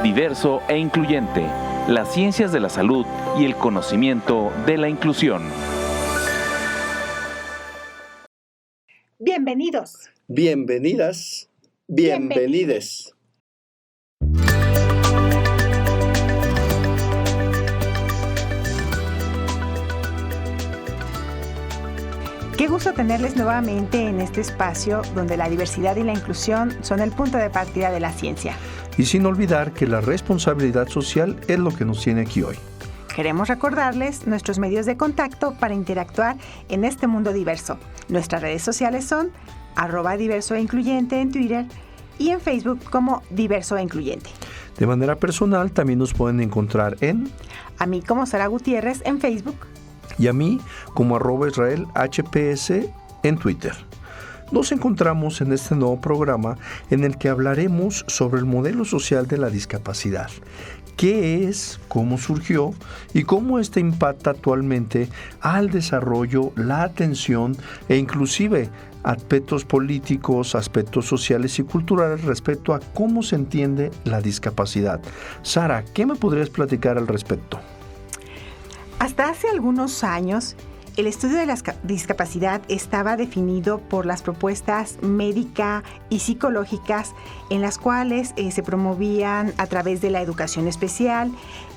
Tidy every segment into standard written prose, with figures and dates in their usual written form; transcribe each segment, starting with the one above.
diverso e incluyente, las ciencias de la salud y el conocimiento de la inclusión. Bienvenidos. Bienvenidas. Bienvenides. Qué gusto tenerles nuevamente en este espacio donde la diversidad y la inclusión son el punto de partida de la ciencia. Y sin olvidar que la responsabilidad social es lo que nos tiene aquí hoy. Queremos recordarles nuestros medios de contacto para interactuar en este mundo diverso. Nuestras redes sociales son @diversoeincluyente en Twitter y en Facebook como Diverso e Incluyente. De manera personal también nos pueden encontrar a mí como Sara Gutiérrez en Facebook y a mí como @IsraelHPS en Twitter. Nos encontramos en este nuevo programa en el que hablaremos sobre el modelo social de la discapacidad. ¿Qué es? ¿Cómo surgió? Y cómo este impacta actualmente al desarrollo, la atención e inclusive aspectos políticos, aspectos sociales y culturales respecto a cómo se entiende la discapacidad. Sara, ¿qué me podrías platicar al respecto? Hasta hace algunos años, el estudio de la discapacidad estaba definido por las propuestas médica y psicológicas en las cuales se promovían a través de la educación especial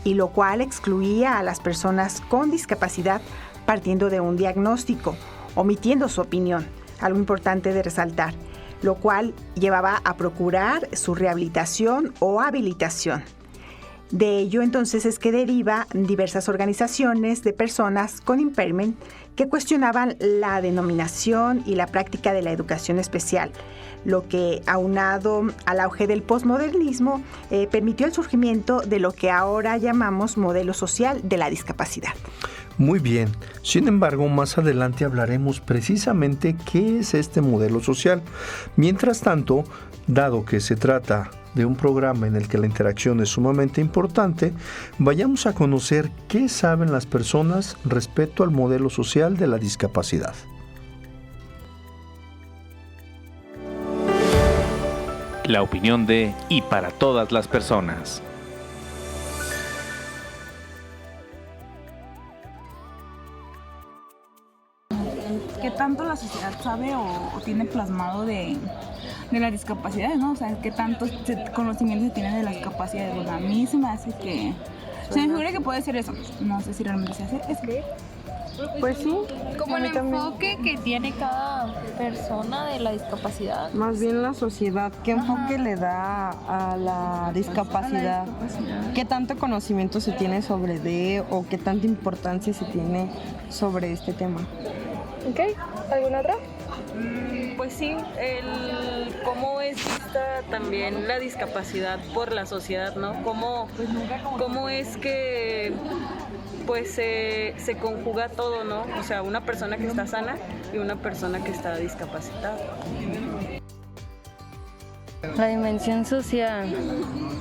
y lo cual excluía a las personas con discapacidad partiendo de un diagnóstico, omitiendo su opinión, algo importante de resaltar, lo cual llevaba a procurar su rehabilitación o habilitación. De ello entonces es que deriva diversas organizaciones de personas con impairment que cuestionaban la denominación y la práctica de la educación especial, lo que aunado al auge del posmodernismo permitió el surgimiento de lo que ahora llamamos modelo social de la discapacidad. Muy bien, sin embargo, más adelante hablaremos precisamente qué es este modelo social. Mientras tanto, dado que se trata de un programa en el que la interacción es sumamente importante, vayamos a conocer qué saben las personas respecto al modelo social de la discapacidad. La opinión de y para todas las personas. ¿Qué tanto la sociedad sabe o tiene plasmado de las discapacidades, ¿no? O sea, ¿qué tanto conocimiento se tiene de las capacidades? Bueno, a mí se me hace que... Se me figura que puede ser eso. No sé si realmente se hace. ¿Es que? Pues sí. Como el enfoque que tiene cada persona de la discapacidad. Más bien la sociedad, ¿qué enfoque le da a la discapacidad? ¿Qué tanto conocimiento se tiene sobre o qué tanta importancia se tiene sobre este tema? Ok, ¿alguna otra? Pues sí, cómo es vista también la discapacidad por la sociedad, ¿no? Cómo es que pues se conjuga todo, ¿no? O sea, una persona que está sana y una persona que está discapacitada. La dimensión social,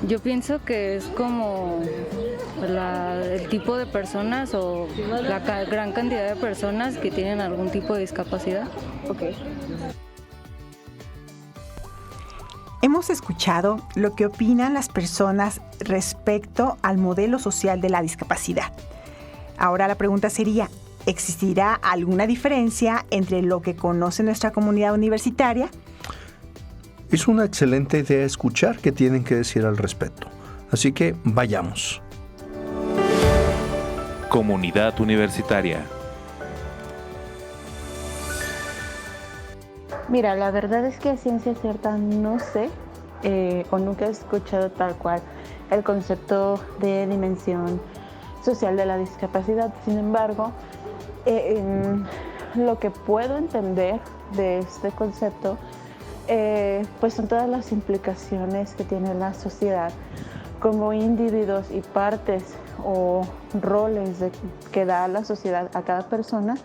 yo pienso que es como el tipo de personas o la gran cantidad de personas que tienen algún tipo de discapacidad. Okay. Hemos escuchado lo que opinan las personas respecto al modelo social de la discapacidad. Ahora la pregunta sería, ¿existirá alguna diferencia entre lo que conoce nuestra comunidad universitaria? Es una excelente idea escuchar qué tienen que decir al respecto. Así que vayamos. Comunidad universitaria. Mira, la verdad es que a ciencia cierta no sé o nunca he escuchado tal cual el concepto de dimensión social de la discapacidad. Sin embargo, lo que puedo entender de este concepto pues son todas las implicaciones que tiene la sociedad como individuos y partes o roles que da la sociedad a cada persona,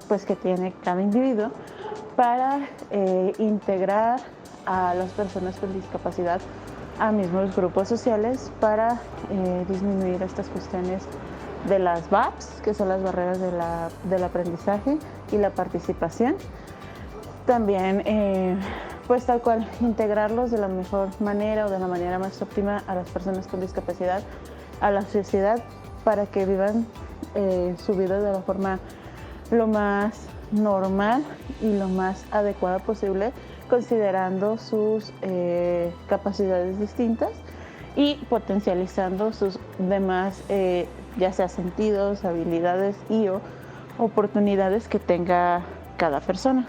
pues que tiene cada individuo para integrar a las personas con discapacidad a mismos grupos sociales para disminuir estas cuestiones de las BAPS, que son las barreras del aprendizaje y la participación. También pues tal cual, integrarlos de la mejor manera o de la manera más óptima a las personas con discapacidad, a la sociedad, para que vivan su vida de la forma lo más normal y lo más adecuada posible, considerando sus capacidades distintas y potencializando sus demás, ya sea sentidos, habilidades y o oportunidades que tenga cada persona.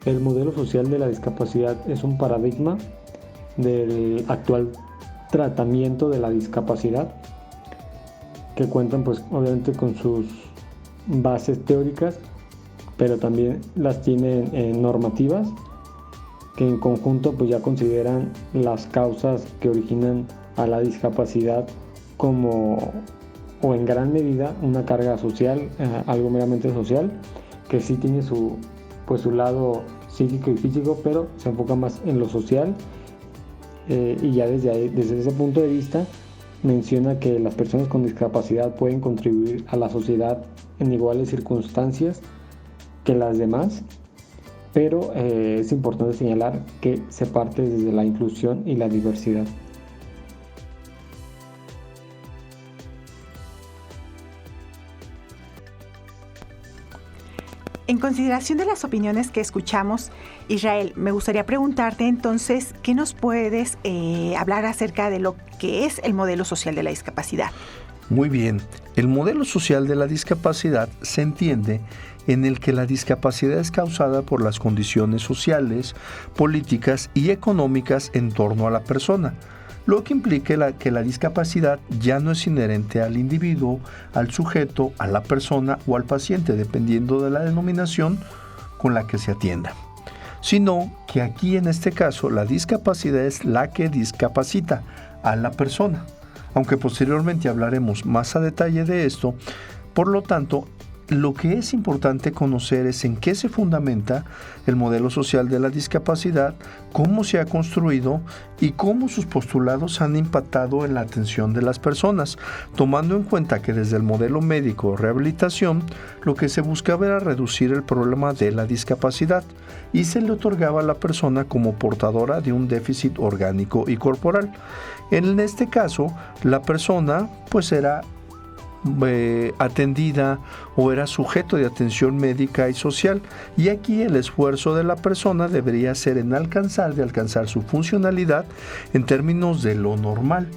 El modelo social de la discapacidad es un paradigma del actual tratamiento de la discapacidad, que cuentan pues obviamente con sus bases teóricas, pero también las tienen normativas, que en conjunto pues ya consideran las causas que originan a la discapacidad como, o en gran medida, una carga social, algo meramente social, que sí tiene su lado psíquico y físico, pero se enfoca más en lo social, y ya desde ese punto de vista menciona que las personas con discapacidad pueden contribuir a la sociedad en iguales circunstancias que las demás, pero es importante señalar que se parte desde la inclusión y la diversidad. En consideración de las opiniones que escuchamos, Israel, me gustaría preguntarte entonces, ¿qué nos puedes hablar acerca de lo que es el modelo social de la discapacidad? Muy bien, el modelo social de la discapacidad se entiende en el que la discapacidad es causada por las condiciones sociales, políticas y económicas en torno a la persona, lo que implica que la discapacidad ya no es inherente al individuo, al sujeto, a la persona o al paciente, dependiendo de la denominación con la que se atienda, sino que aquí en este caso la discapacidad es la que discapacita a la persona, aunque posteriormente hablaremos más a detalle de esto. Por lo tanto, lo que es importante conocer es en qué se fundamenta el modelo social de la discapacidad, cómo se ha construido y cómo sus postulados han impactado en la atención de las personas, tomando en cuenta que desde el modelo médico rehabilitación lo que se buscaba era reducir el problema de la discapacidad y se le otorgaba a la persona como portadora de un déficit orgánico y corporal. En este caso, la persona pues era atendida o era sujeto de atención médica y social, y aquí el esfuerzo de la persona debería ser en alcanzar su funcionalidad en términos de lo normal,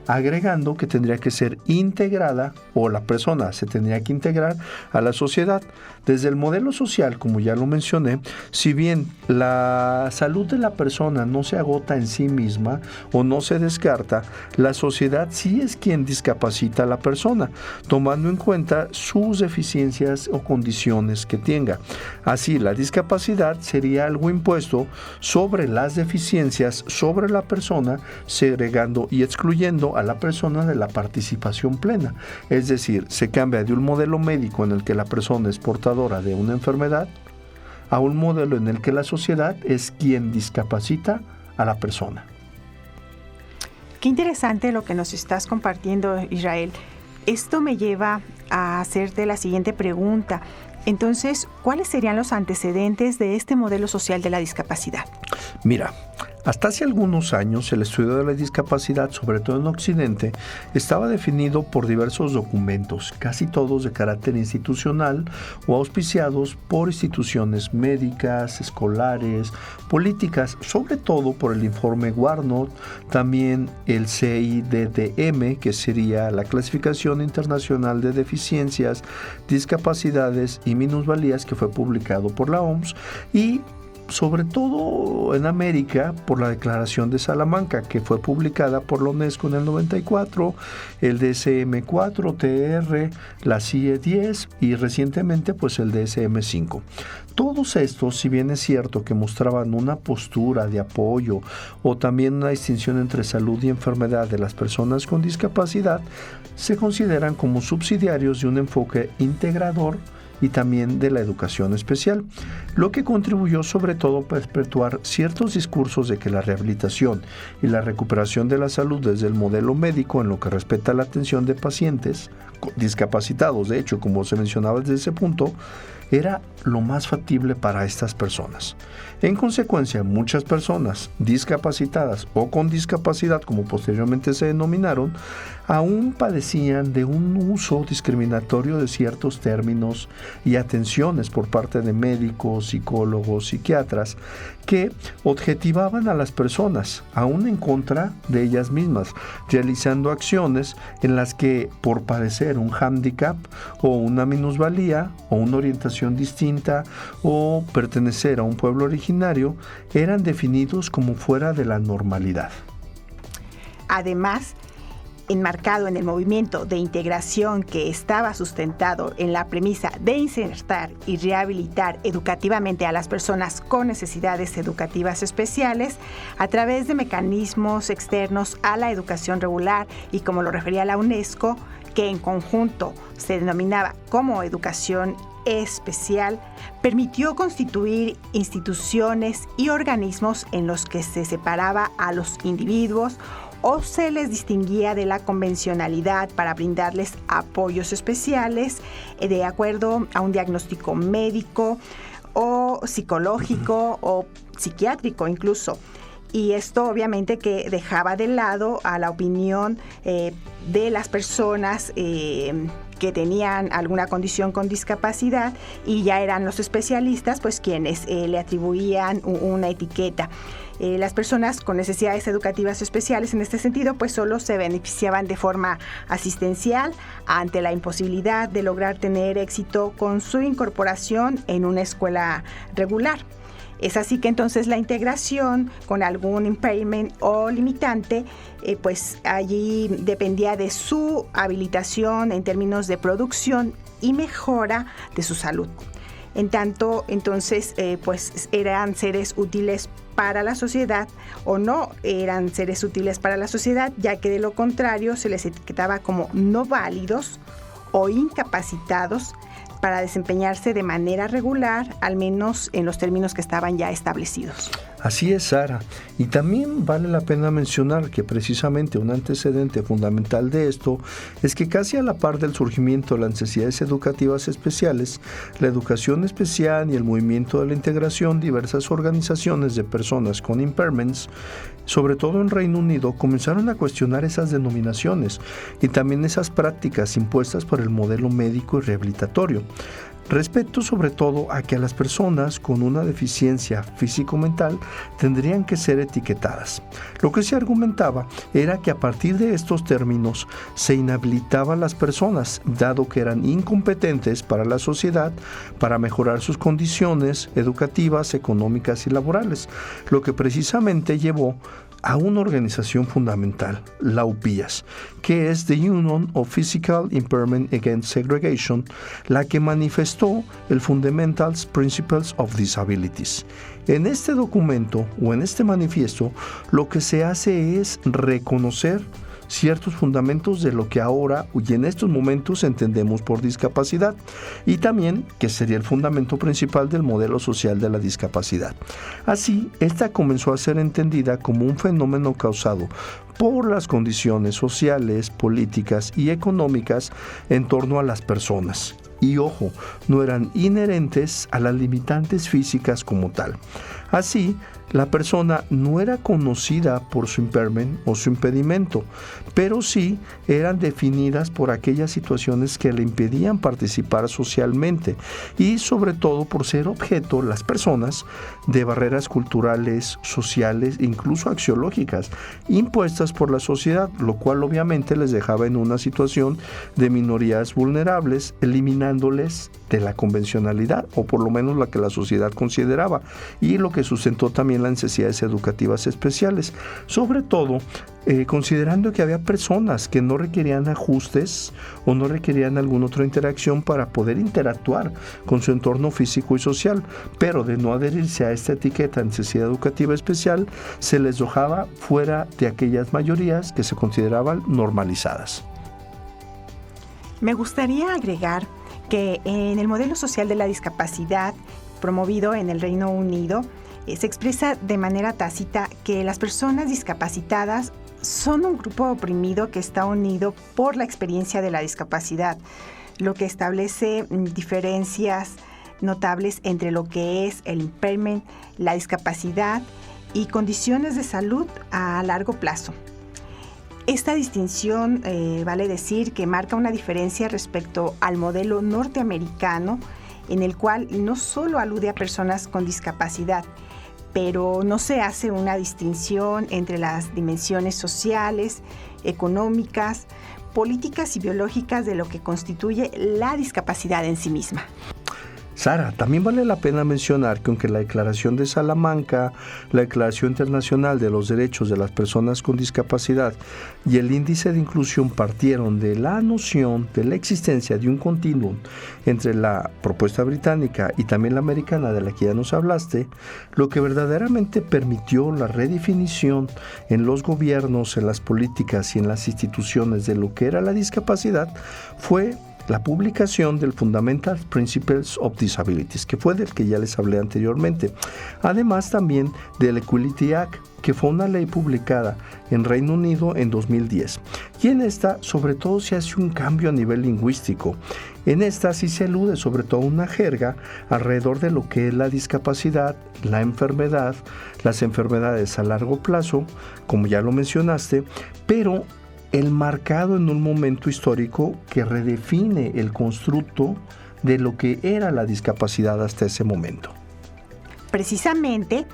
agregando que tendría que ser integrada, o la persona se tendría que integrar a la sociedad. Desde el modelo social, como ya lo mencioné, si bien la salud de la persona no se agota en sí misma o no se descarta, la sociedad sí es quien discapacita a la persona, tomando en cuenta sus deficiencias o condiciones que tenga. Así, la discapacidad sería algo impuesto sobre las deficiencias sobre la persona, segregando y excluyendo a la persona de la participación plena. Es decir, se cambia de un modelo médico en el que la persona es portadora de una enfermedad a un modelo en el que la sociedad es quien discapacita a la persona. Qué interesante lo que nos estás compartiendo, Israel. Esto me lleva a hacerte la siguiente pregunta. Entonces, ¿cuáles serían los antecedentes de este modelo social de la discapacidad? Mira, hasta hace algunos años el estudio de la discapacidad, sobre todo en Occidente, estaba definido por diversos documentos, casi todos de carácter institucional o auspiciados por instituciones médicas, escolares, políticas, sobre todo por el informe Warnock, también el CIDDM, que sería la Clasificación Internacional de Deficiencias, Discapacidades y Minusvalías, que fue publicado por la OMS, y sobre todo en América por la Declaración de Salamanca, que fue publicada por la UNESCO en el 94, el DSM-4, TR, la CIE-10 y recientemente pues el DSM-5. Todos estos, si bien es cierto que mostraban una postura de apoyo o también una distinción entre salud y enfermedad de las personas con discapacidad, se consideran como subsidiarios de un enfoque integrador y también de la educación especial, lo que contribuyó sobre todo a perpetuar ciertos discursos de que la rehabilitación y la recuperación de la salud desde el modelo médico en lo que respecta a la atención de pacientes discapacitados. De hecho, como se mencionaba desde ese punto, era lo más factible para estas personas. En consecuencia, muchas personas discapacitadas o con discapacidad, como posteriormente se denominaron, aún padecían de un uso discriminatorio de ciertos términos y atenciones por parte de médicos, psicólogos, psiquiatras, que objetivaban a las personas, aún en contra de ellas mismas, realizando acciones en las que, por padecer un hándicap o una minusvalía o una orientación distinta o pertenecer a un pueblo originario, eran definidos como fuera de la normalidad. Además, enmarcado en el movimiento de integración que estaba sustentado en la premisa de insertar y rehabilitar educativamente a las personas con necesidades educativas especiales a través de mecanismos externos a la educación regular y, como lo refería la UNESCO, que en conjunto se denominaba como educación especial, permitió constituir instituciones y organismos en los que se separaba a los individuos o se les distinguía de la convencionalidad para brindarles apoyos especiales de acuerdo a un diagnóstico médico o psicológico o psiquiátrico incluso. Y esto obviamente que dejaba de lado a la opinión de las personas que tenían alguna condición con discapacidad, y ya eran los especialistas pues quienes le atribuían una etiqueta. Las personas con necesidades educativas especiales en este sentido pues solo se beneficiaban de forma asistencial ante la imposibilidad de lograr tener éxito con su incorporación en una escuela regular. Es así que entonces la integración con algún impairment o limitante, pues allí dependía de su habilitación en términos de producción y mejora de su salud. En tanto, entonces, pues eran seres útiles para la sociedad o no eran seres útiles para la sociedad, ya que de lo contrario se les etiquetaba como no válidos o incapacitados para desempeñarse de manera regular, al menos en los términos que estaban ya establecidos. Así es, Sara. Y también vale la pena mencionar que precisamente un antecedente fundamental de esto es que casi a la par del surgimiento de las necesidades educativas especiales, la educación especial y el movimiento de la integración, diversas organizaciones de personas con impairments, sobre todo en Reino Unido, comenzaron a cuestionar esas denominaciones y también esas prácticas impuestas por el modelo médico y rehabilitatorio, respecto sobre todo a que a las personas con una deficiencia físico-mental tendrían que ser etiquetadas. Lo que se argumentaba era que a partir de estos términos se inhabilitaban las personas, dado que eran incompetentes para la sociedad para mejorar sus condiciones educativas, económicas y laborales, lo que precisamente llevó a una organización fundamental, la UPIAS, que es The Union of Physical Impairment Against Segregation, la que manifestó el Fundamental Principles of Disabilities. En este documento o en este manifiesto, lo que se hace es reconocer ciertos fundamentos de lo que ahora y en estos momentos entendemos por discapacidad, y también que sería el fundamento principal del modelo social de la discapacidad. Así, esta comenzó a ser entendida como un fenómeno causado por las condiciones sociales, políticas y económicas en torno a las personas. Y ojo, no eran inherentes a las limitantes físicas como tal. Así, la persona no era conocida por su impairment o su impedimento, pero sí eran definidas por aquellas situaciones que le impedían participar socialmente y sobre todo por ser objeto las personas de barreras culturales, sociales e incluso axiológicas impuestas por la sociedad, lo cual obviamente les dejaba en una situación de minorías vulnerables, eliminándoles de la convencionalidad o por lo menos la que la sociedad consideraba, y lo que sustentó también las necesidades educativas especiales, sobre todo considerando que había personas que no requerían ajustes o no requerían alguna otra interacción para poder interactuar con su entorno físico y social, pero de no adherirse a esta etiqueta de necesidad educativa especial, se les dejaba fuera de aquellas mayorías que se consideraban normalizadas. Me gustaría agregar que en el modelo social de la discapacidad promovido en el Reino Unido se expresa de manera tácita que las personas discapacitadas son un grupo oprimido que está unido por la experiencia de la discapacidad, lo que establece diferencias notables entre lo que es el impairment, la discapacidad y condiciones de salud a largo plazo. Esta distinción vale decir que marca una diferencia respecto al modelo norteamericano, en el cual no solo alude a personas con discapacidad, pero no se hace una distinción entre las dimensiones sociales, económicas, políticas y biológicas de lo que constituye la discapacidad en sí misma. Sara, también vale la pena mencionar que aunque la Declaración de Salamanca, la Declaración Internacional de los Derechos de las Personas con Discapacidad y el Índice de Inclusión partieron de la noción de la existencia de un continuum entre la propuesta británica y también la americana de la que ya nos hablaste, lo que verdaderamente permitió la redefinición en los gobiernos, en las políticas y en las instituciones de lo que era la discapacidad fue la publicación del Fundamental Principles of Disabilities, que fue del que ya les hablé anteriormente. Además también del Equality Act, que fue una ley publicada en Reino Unido en 2010. Y en esta, sobre todo, se hace un cambio a nivel lingüístico. En esta sí se alude sobre todo a una jerga alrededor de lo que es la discapacidad, la enfermedad, las enfermedades a largo plazo, como ya lo mencionaste, pero el marcado en un momento histórico que redefine el constructo de lo que era la discapacidad hasta ese momento. Precisamente,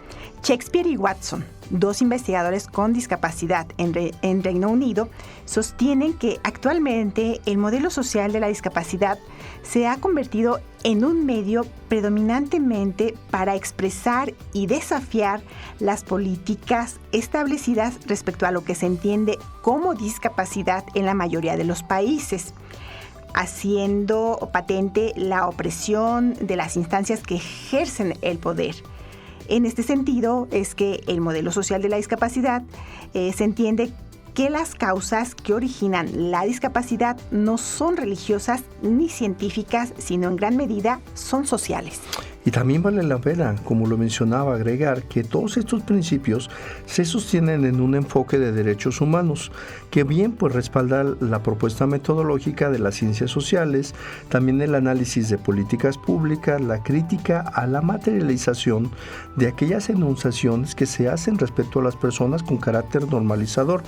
Shakespeare y Watson, dos investigadores con discapacidad en Reino Unido, sostienen que actualmente el modelo social de la discapacidad se ha convertido en un medio predominantemente para expresar y desafiar las políticas establecidas respecto a lo que se entiende como discapacidad en la mayoría de los países, haciendo patente la opresión de las instancias que ejercen el poder. En este sentido es que el modelo social de la discapacidad se entiende que las causas que originan la discapacidad no son religiosas ni científicas, sino en gran medida son sociales. Y también vale la pena, como lo mencionaba, agregar que todos estos principios se sostienen en un enfoque de derechos humanos, que bien pues respalda la propuesta metodológica de las ciencias sociales, también el análisis de políticas públicas, la crítica a la materialización de aquellas enunciaciones que se hacen respecto a las personas con carácter normalizador,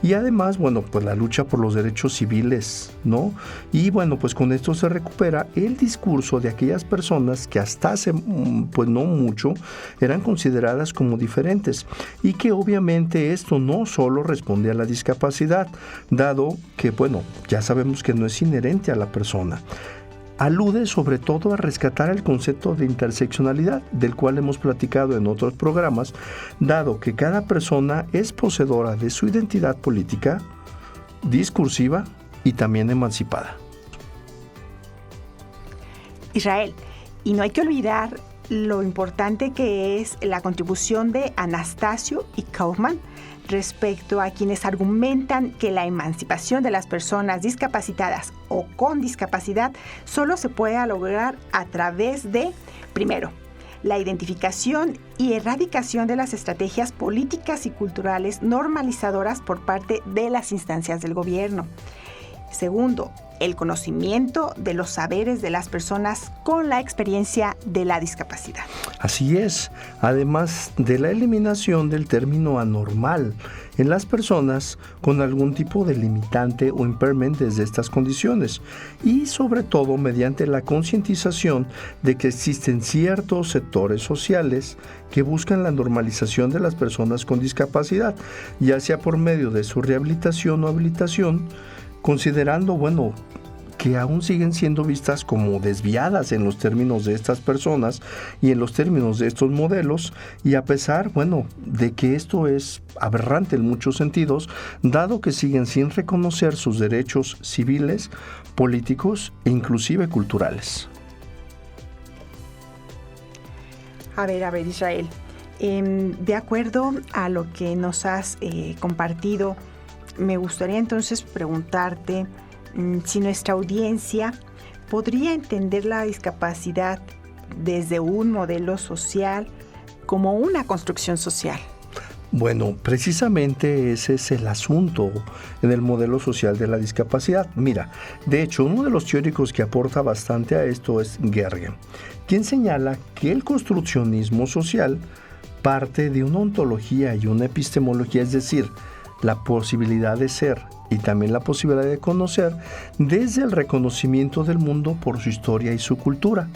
y además, bueno, pues la lucha por los derechos civiles, ¿no? Y bueno, pues con esto se recupera el discurso de aquellas personas que hasta hace pues no mucho eran consideradas como diferentes, y que obviamente esto no solo responde a la discapacidad, dado que bueno, ya sabemos que no es inherente a la persona. Alude sobre todo a rescatar el concepto de interseccionalidad, del cual hemos platicado en otros programas, dado que cada persona es poseedora de su identidad política, discursiva y también emancipada. Israel, y no hay que olvidar lo importante que es la contribución de Anastasio y Kaufman respecto a quienes argumentan que la emancipación de las personas discapacitadas o con discapacidad solo se puede lograr a través de, primero, la identificación y erradicación de las estrategias políticas y culturales normalizadoras por parte de las instancias del gobierno. Segundo, el conocimiento de los saberes de las personas con la experiencia de la discapacidad. Así es, además de la eliminación del término anormal en las personas con algún tipo de limitante o impairment desde estas condiciones, y sobre todo mediante la concientización de que existen ciertos sectores sociales que buscan la normalización de las personas con discapacidad, ya sea por medio de su rehabilitación o habilitación, considerando, bueno, que aún siguen siendo vistas como desviadas en los términos de estas personas y en los términos de estos modelos, y a pesar, bueno, de que esto es aberrante en muchos sentidos, dado que siguen sin reconocer sus derechos civiles, políticos e inclusive culturales. A ver, Israel, de acuerdo a lo que nos has compartido, me gustaría entonces preguntarte si nuestra audiencia podría entender la discapacidad desde un modelo social como una construcción social. Bueno, precisamente ese es el asunto en el modelo social de la discapacidad. Mira, de hecho, uno de los teóricos que aporta bastante a esto es Gergen, quien señala que el construccionismo social parte de una ontología y una epistemología, es decir, la posibilidad de ser y también la posibilidad de conocer desde el reconocimiento del mundo por su historia y su cultura.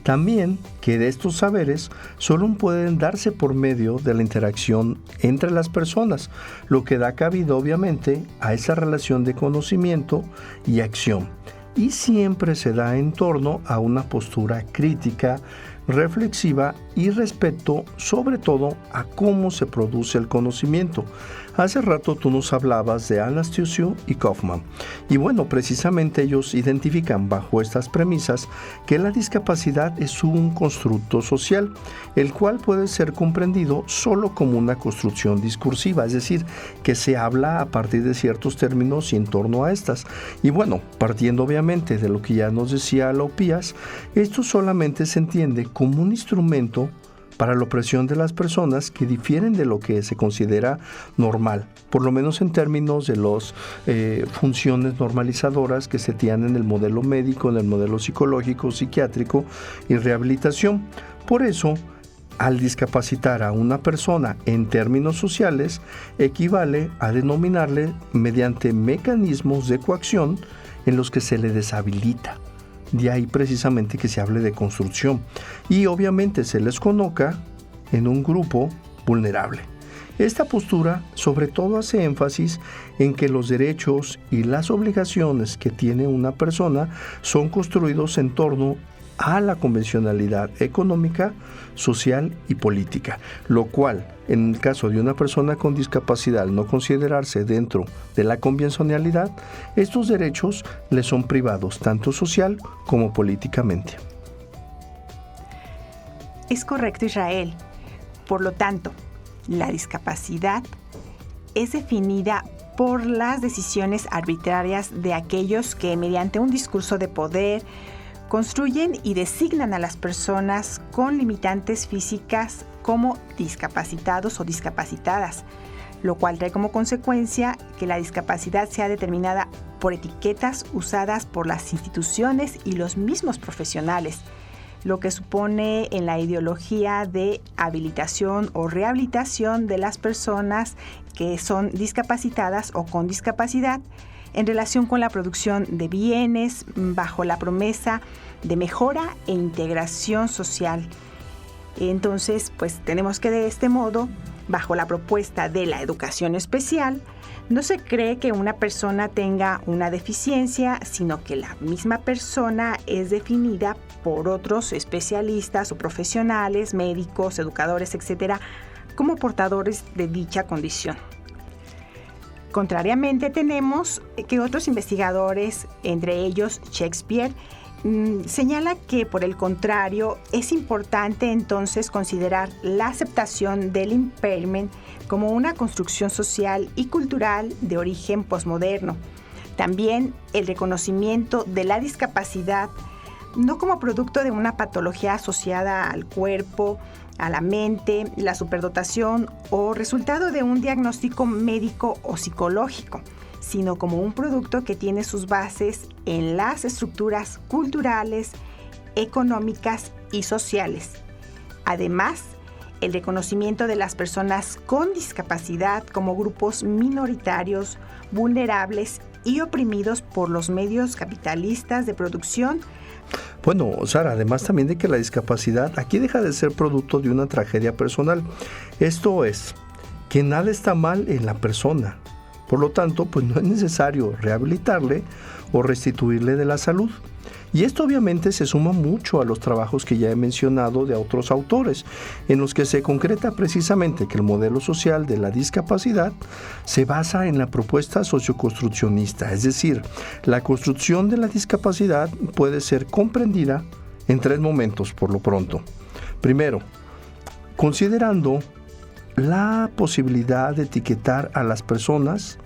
También que de estos saberes solo pueden darse por medio de la interacción entre las personas, lo que da cabida obviamente a esa relación de conocimiento y acción. Y siempre se da en torno a una postura crítica, reflexiva y respeto sobre todo a cómo se produce el conocimiento. Hace rato tú nos hablabas de Anastasio y Kaufman. Y bueno, precisamente ellos identifican bajo estas premisas que la discapacidad es un constructo social, el cual puede ser comprendido solo como una construcción discursiva, es decir, que se habla a partir de ciertos términos y en torno a estas. Y bueno, partiendo obviamente de lo que ya nos decía Laupías, esto solamente se entiende como un instrumento para la opresión de las personas que difieren de lo que se considera normal, por lo menos en términos de las funciones normalizadoras que se tienen en el modelo médico, en el modelo psicológico, psiquiátrico y rehabilitación. Por eso, al discapacitar a una persona en términos sociales, equivale a denominarle mediante mecanismos de coacción en los que se le deshabilita. De ahí precisamente que se hable de construcción y obviamente se les coloca en un grupo vulnerable. Esta postura sobre todo hace énfasis en que los derechos y las obligaciones que tiene una persona son construidos en torno a la convencionalidad económica, social y política, lo cual, en el caso de una persona con discapacidad, al no considerarse dentro de la convencionalidad, estos derechos le son privados tanto social como políticamente. Es correcto, Israel. Por lo tanto, la discapacidad es definida por las decisiones arbitrarias de aquellos que, mediante un discurso de poder, construyen y designan a las personas con limitantes físicas como discapacitados o discapacitadas, lo cual trae como consecuencia que la discapacidad sea determinada por etiquetas usadas por las instituciones y los mismos profesionales, lo que supone en la ideología de habilitación o rehabilitación de las personas que son discapacitadas o con discapacidad, en relación con la producción de bienes bajo la promesa de mejora e integración social. Entonces, pues tenemos que de este modo, bajo la propuesta de la educación especial, no se cree que una persona tenga una deficiencia, sino que la misma persona es definida por otros especialistas o profesionales, médicos, educadores, etcétera, como portadores de dicha condición. Contrariamente, tenemos que otros investigadores, entre ellos Shakespeare, señala que, por el contrario, es importante entonces considerar la aceptación del impairment como una construcción social y cultural de origen posmoderno. También el reconocimiento de la discapacidad no como producto de una patología asociada al cuerpo, a la mente, la superdotación o resultado de un diagnóstico médico o psicológico, sino como un producto que tiene sus bases en las estructuras culturales, económicas y sociales. Además, el reconocimiento de las personas con discapacidad como grupos minoritarios, vulnerables y oprimidos por los medios capitalistas de producción. Bueno, Sara, además también de que la discapacidad aquí deja de ser producto de una tragedia personal. Esto es, que nada está mal en la persona. Por lo tanto, pues no es necesario rehabilitarle o restituirle de la salud. Y esto obviamente se suma mucho a los trabajos que ya he mencionado de otros autores, en los que se concreta precisamente que el modelo social de la discapacidad se basa en la propuesta socioconstruccionista, es decir, la construcción de la discapacidad puede ser comprendida en 3 momentos por lo pronto. Primero, considerando la posibilidad de etiquetar a las personas,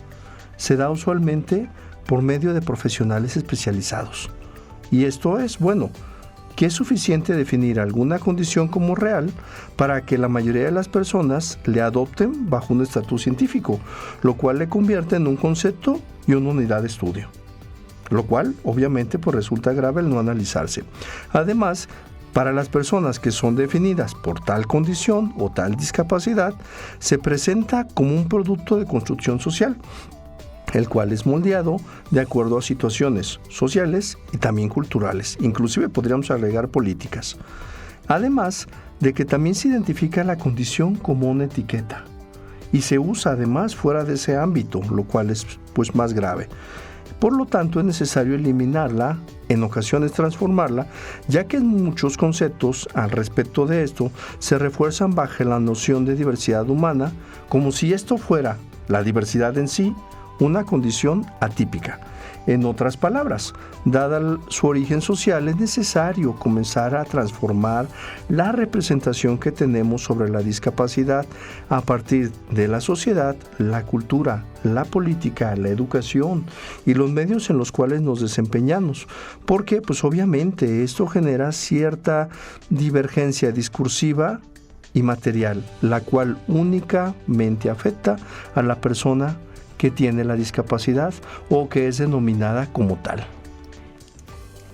se da usualmente por medio de profesionales especializados. Y esto es, bueno, que es suficiente definir alguna condición como real para que la mayoría de las personas le adopten bajo un estatus científico, lo cual le convierte en un concepto y una unidad de estudio. Lo cual, obviamente, pues resulta grave el no analizarse. Además, para las personas que son definidas por tal condición o tal discapacidad, se presenta como un producto de construcción social, el cual es moldeado de acuerdo a situaciones sociales y también culturales, inclusive podríamos agregar políticas. Además de que también se identifica la condición como una etiqueta y se usa además fuera de ese ámbito, lo cual es pues más grave. Por lo tanto, es necesario eliminarla, en ocasiones transformarla, ya que en muchos conceptos al respecto de esto se refuerzan bajo la noción de diversidad humana, como si esto fuera la diversidad en sí, una condición atípica. En otras palabras, dada su origen social, es necesario comenzar a transformar la representación que tenemos sobre la discapacidad a partir de la sociedad, la cultura, la política, la educación y los medios en los cuales nos desempeñamos, porque pues obviamente esto genera cierta divergencia discursiva y material, la cual únicamente afecta a la persona que tiene la discapacidad o que es denominada como tal.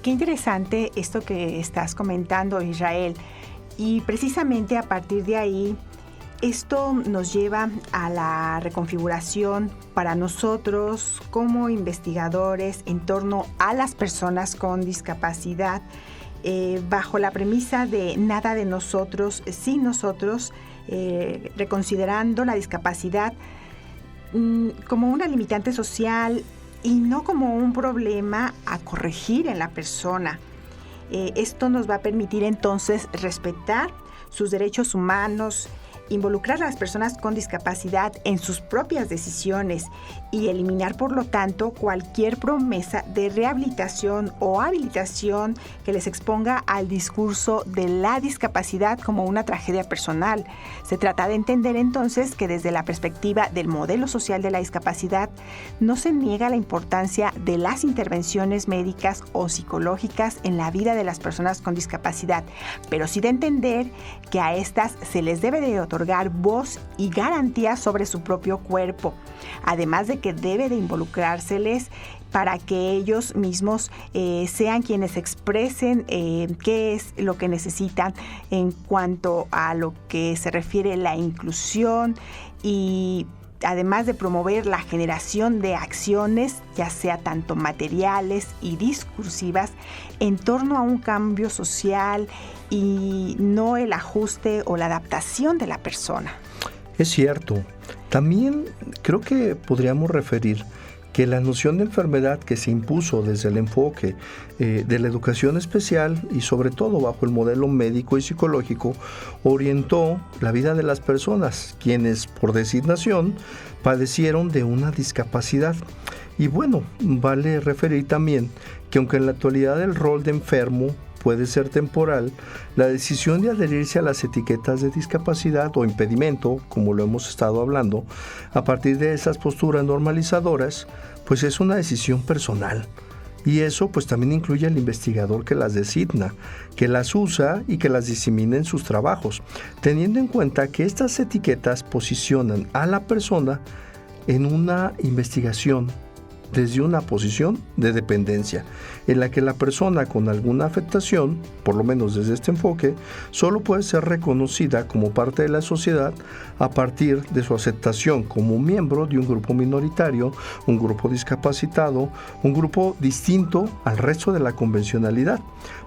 Qué interesante esto que estás comentando, Israel. Y precisamente a partir de ahí, esto nos lleva a la reconfiguración para nosotros como investigadores en torno a las personas con discapacidad, bajo la premisa de nada de nosotros sin nosotros, reconsiderando la discapacidad como una limitante social y no como un problema a corregir en la persona. Esto nos va a permitir entonces respetar sus derechos humanos, involucrar a las personas con discapacidad en sus propias decisiones y eliminar, por lo tanto, cualquier promesa de rehabilitación o habilitación que les exponga al discurso de la discapacidad como una tragedia personal. Se trata de entender entonces que desde la perspectiva del modelo social de la discapacidad no se niega la importancia de las intervenciones médicas o psicológicas en la vida de las personas con discapacidad, pero sí de entender que a estas se les debe de otorgar voz y garantías sobre su propio cuerpo, además de que debe de involucrárseles para que ellos mismos sean quienes expresen qué es lo que necesitan en cuanto a lo que se refiere la inclusión y además de promover la generación de acciones, ya sea tanto materiales y discursivas, en torno a un cambio social y no el ajuste o la adaptación de la persona. Es cierto. También creo que podríamos referir que la noción de enfermedad que se impuso desde el enfoque de la educación especial y sobre todo bajo el modelo médico y psicológico orientó la vida de las personas, quienes por designación padecieron de una discapacidad. Y bueno, vale referir también que aunque en la actualidad el rol de enfermo puede ser temporal, la decisión de adherirse a las etiquetas de discapacidad o impedimento, como lo hemos estado hablando, a partir de esas posturas normalizadoras, pues es una decisión personal. Y eso pues también incluye al investigador que las designa, que las usa y que las disemina en sus trabajos, teniendo en cuenta que estas etiquetas posicionan a la persona en una investigación desde una posición de dependencia, en la que la persona con alguna afectación, por lo menos desde este enfoque, solo puede ser reconocida como parte de la sociedad a partir de su aceptación como miembro de un grupo minoritario, un grupo discapacitado, un grupo distinto al resto de la convencionalidad.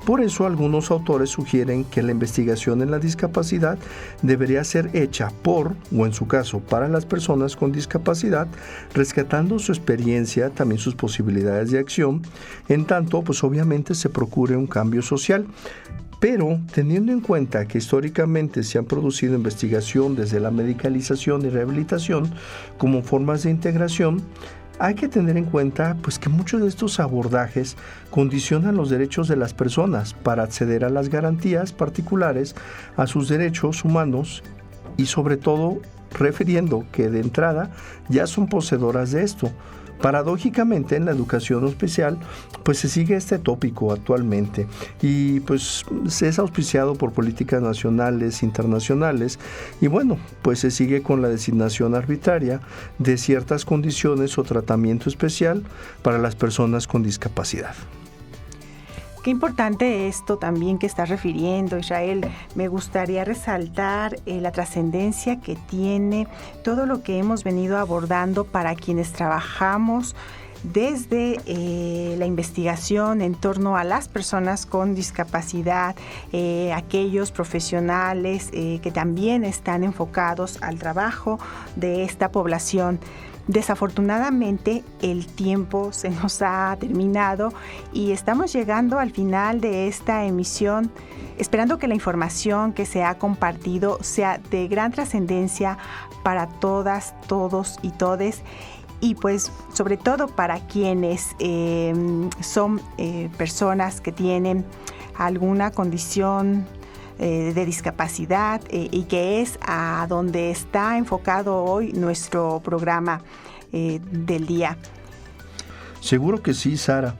Por eso algunos autores sugieren que la investigación en la discapacidad debería ser hecha por, o en su caso para las personas con discapacidad, rescatando su experiencia, también sus posibilidades de acción, en tanto pues obviamente se procure un cambio social. Pero teniendo en cuenta que históricamente se han producido investigación desde la medicalización y rehabilitación como formas de integración, hay que tener en cuenta pues que muchos de estos abordajes condicionan los derechos de las personas para acceder a las garantías particulares a sus derechos humanos y sobre todo refiriendo que de entrada ya son poseedoras de esto, Paradójicamente, en la educación especial, pues se sigue este tópico actualmente y pues se es auspiciado por políticas nacionales, internacionales y bueno, pues se sigue con la designación arbitraria de ciertas condiciones o tratamiento especial para las personas con discapacidad. Qué importante esto también que estás refiriendo, Israel. Me gustaría resaltar la trascendencia que tiene todo lo que hemos venido abordando para quienes trabajamos desde la investigación en torno a las personas con discapacidad, aquellos profesionales que también están enfocados al trabajo de esta población. Desafortunadamente, el tiempo se nos ha terminado y estamos llegando al final de esta emisión, esperando que la información que se ha compartido sea de gran trascendencia para todas, todos y todes, y pues sobre todo para quienes son personas que tienen alguna condición de discapacidad y que es a donde está enfocado hoy nuestro programa del día. Seguro que sí, Sara.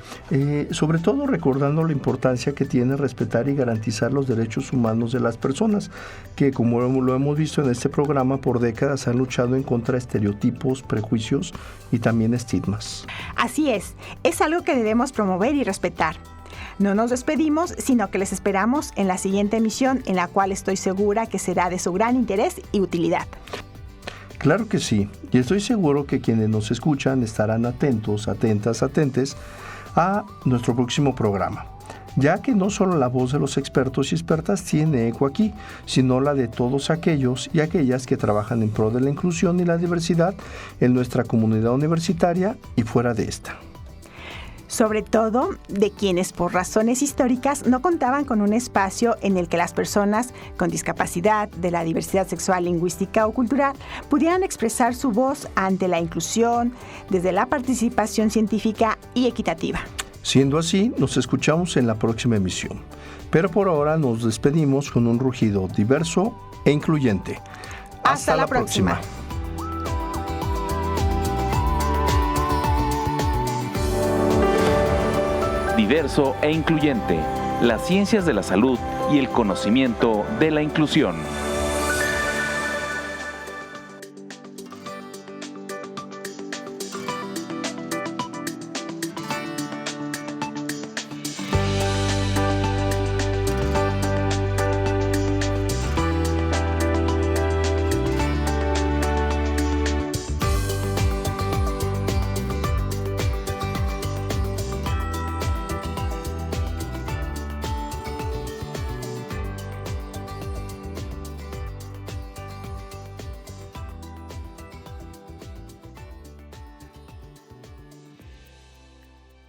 Sobre todo recordando la importancia que tiene respetar y garantizar los derechos humanos de las personas, que como lo hemos visto en este programa, por décadas han luchado en contra de estereotipos, prejuicios y también estigmas. Así es algo que debemos promover y respetar. No nos despedimos, sino que les esperamos en la siguiente emisión, en la cual estoy segura que será de su gran interés y utilidad. Claro que sí, y estoy seguro que quienes nos escuchan estarán atentos, atentas, atentes a nuestro próximo programa, ya que no solo la voz de los expertos y expertas tiene eco aquí, sino la de todos aquellos y aquellas que trabajan en pro de la inclusión y la diversidad en nuestra comunidad universitaria y fuera de esta. Sobre todo de quienes por razones históricas no contaban con un espacio en el que las personas con discapacidad de la diversidad sexual, lingüística o cultural pudieran expresar su voz ante la inclusión desde la participación científica y equitativa. Siendo así, nos escuchamos en la próxima emisión. Pero por ahora nos despedimos con un rugido diverso e incluyente. Hasta la próxima. Diverso e incluyente, las ciencias de la salud y el conocimiento de la inclusión.